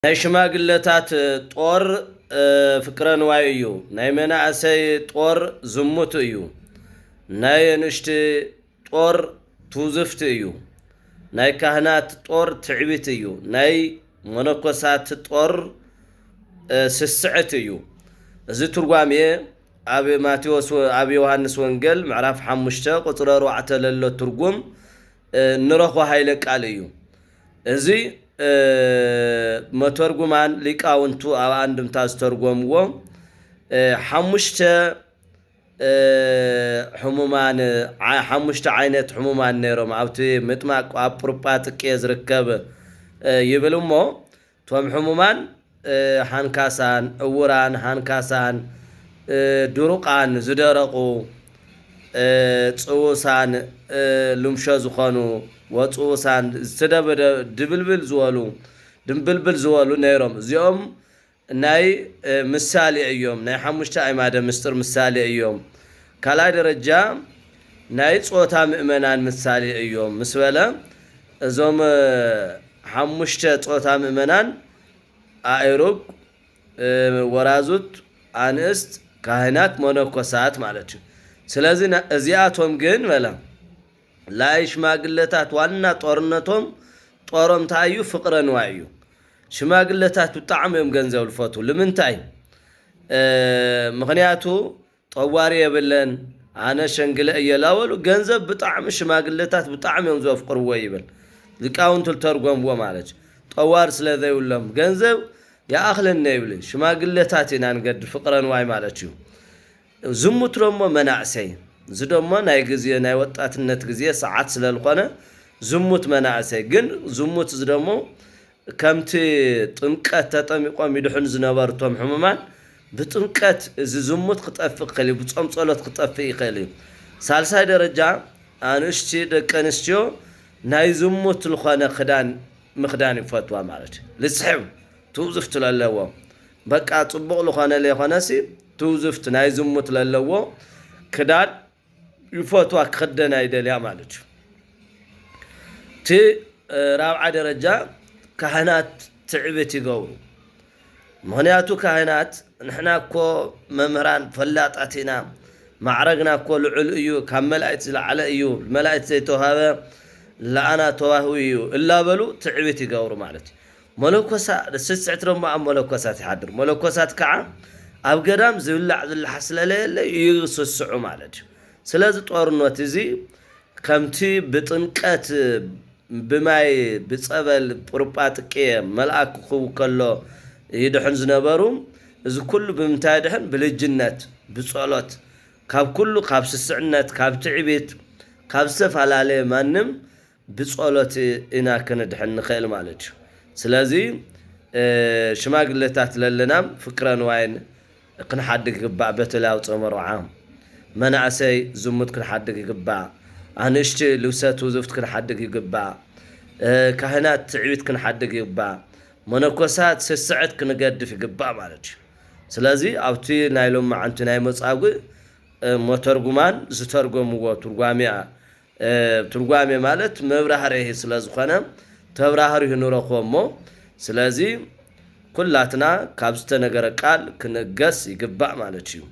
ናይ ሽማግለታት ጦር ፍቅረን ዋይ እዩ ናይ መናእሰይ ጦር ዝሙት እዩ ናይ ንሽቲ ጦር ትውዝፍት እዩ ናይ ካህናት ጦር ትዕቢት እዩ ናይ መነኮሳት ጦር ስስዕት እዩ እዚ ትርጓሜ አብ ማቴዎስ አብ ዮሐንስ ወንጌል ምዕራፍ 5 ቁጥር 4 ለሎ ትርጉም ንረኽቦ ኃይለ ቃል እዩ እዚ መተርጉማን ሊቃውንቱ አብ አንድምታ ዝተርጎምዎ ሓሙሽተ ሕሙማን ሓሙሽተ ዓይነት ሕሙማን ነይሮም ኣብቲ ምጥማቅ ኣብ ጵሩጳጥቄ ዝርከብ ይብልሞ ቶም ሕሙማን ሓንካሳን እውራን ሓንካሳን ድሩቃን ዝደረቁ ጽውሳን ልምሾ ዝኾኑ ወጽውሳን ዝተደበደ ድብልብል ዝወሉ ድንብልብል ዝወሉ ነይሮም እዚኦም ናይ ምሳሌ እዮም ናይ ሓሙሽተ አዕማደ ምስጢር ምሳሌ እዮም ካልኣይ ደረጃ ናይ ጾታ ምእመናን ምሳሌ እዮም ምስ በለ እዞም ሓሙሽተ ጾታ ምእመናን አእሩግ ወራዙት አንስት ካህናት መነኮሳት ማለት እዩ ስለዚህ እዚአቶም ግን በላ ላይ ሽማግለታት ዋና ጦርነቶም ጦሮም ታዩ ፍቅረን ዋዩ ሽማግለታት በጣም እዮም ገንዘብ ልፈቱ ለምንታይ ምክንያቱ ጠዋሪ የብለን አነ ሸንግለ እየላወሉ ገንዘብ በጣም ሽማግለታት በጣም እዮም ዘፍቅርዎ ይብል ሊቃውንቱ ተርጎምዎ ማለት ጠዋር ስለዘይውለም ገንዘብ ያአኽለን ይብል ሽማግለታት ይናንገድ ፍቅረን ዋይ ማለት እዩ ዝሙት ደሞ መናእሰይ ዝደሞ ናይ ጊዜ ናይ ወጣትነት ጊዜ ሰዓት ስለልኾነ ዝሙት መናእሰይ ግን ዝሙት ዝደሞ ከምቲ ጥምቀት ተጠሚቆም ይድሕን ዝነበርቶም ሕሙማን ብጥምቀት እዚ ዝሙት ክጠፍእ ይኽእል ብጾም ጸሎት ክጠፍእ ይኽእል ሳልሳይ ደረጃ አንሽቲ ደቂ ኣንስትዮ ናይ ዝሙት ዝኾነ ክዳን ምኽዳን ይፈትዋ ማለት ልስሕብ ትውዝፍት ለለዎ በቃ ጽቡቕ ዝኾነ ለይኾነሲ ትውዝፍት ናይ ዝሙት ለለዎ ክዳን ይፈትዋ ክደና ይደልያ ማለት ቲ ራብዓ ደረጃ ካህናት ትዕቢት ይገብሩ ምክንያቱ ካህናት ንሕና እኮ መምህራን ፈላጣቲና ማዕረግና እኮ ልዑል እዩ ካብ መላእክት ዝለዓለ እዩ መላእክት ዘይተዋሃበ ለአና ተዋህቡ እዩ እላበሉ ትዕቢት ይገብሩ ማለት መለኮሳት ስስዕት ደሞ ኣብ መለኮሳት ይሓድር መለኮሳት ከዓ ኣብ ገዳም ዝብላዕ ዝልሓ ስለለየለ ይስስዑ ማለት ስለዚ ጦርነት እዚ ከምቲ ብጥምቀት ብማይ ብጸበል ጵሩጳጥቄ መልአክ ከሎ ይድሕን ዝነበሩ እዚ ኩሉ ብምንታይ ድሕን ብልጅነት ብጸሎት ካብ ኩሉ ካብ ስስዕነት ካብ ትዕቢት ካብ ዝተፋላለየ ማንም ብጸሎት ኢና ክንድሕን ንኽእል ማለት እዩ ስለዚ ሽማግለታት ለለናም ፍቅረን ዋይን ክንሓድግ ይግባእ በተለይ ኣብ ጾም መርዓ መናእሰይ ዝሙት ክንሓድግ ይግባእ አንሽቲ ልብሰት ውዝፍት ክንሓድግ ይግባእ ካህናት ትዕቢት ክንሓድግ ይግባእ መነኮሳት ስስዕት ክንገድፍ ይግባእ ማለት እዩ ስለዚ ኣብቲ ናይ ሎም ማዓንቲ ናይ መጻጉዕ መተርጉማን ዝተርጎምዎ ትርጓሜ ማለት መብራህርሂ ስለዝኾነ ተብራህርሂ ንረኽቦሞ ስለዚ ኩላትና ካብ ዝተነገረ ቃል ክንገስ ይግባእ ማለት እዩ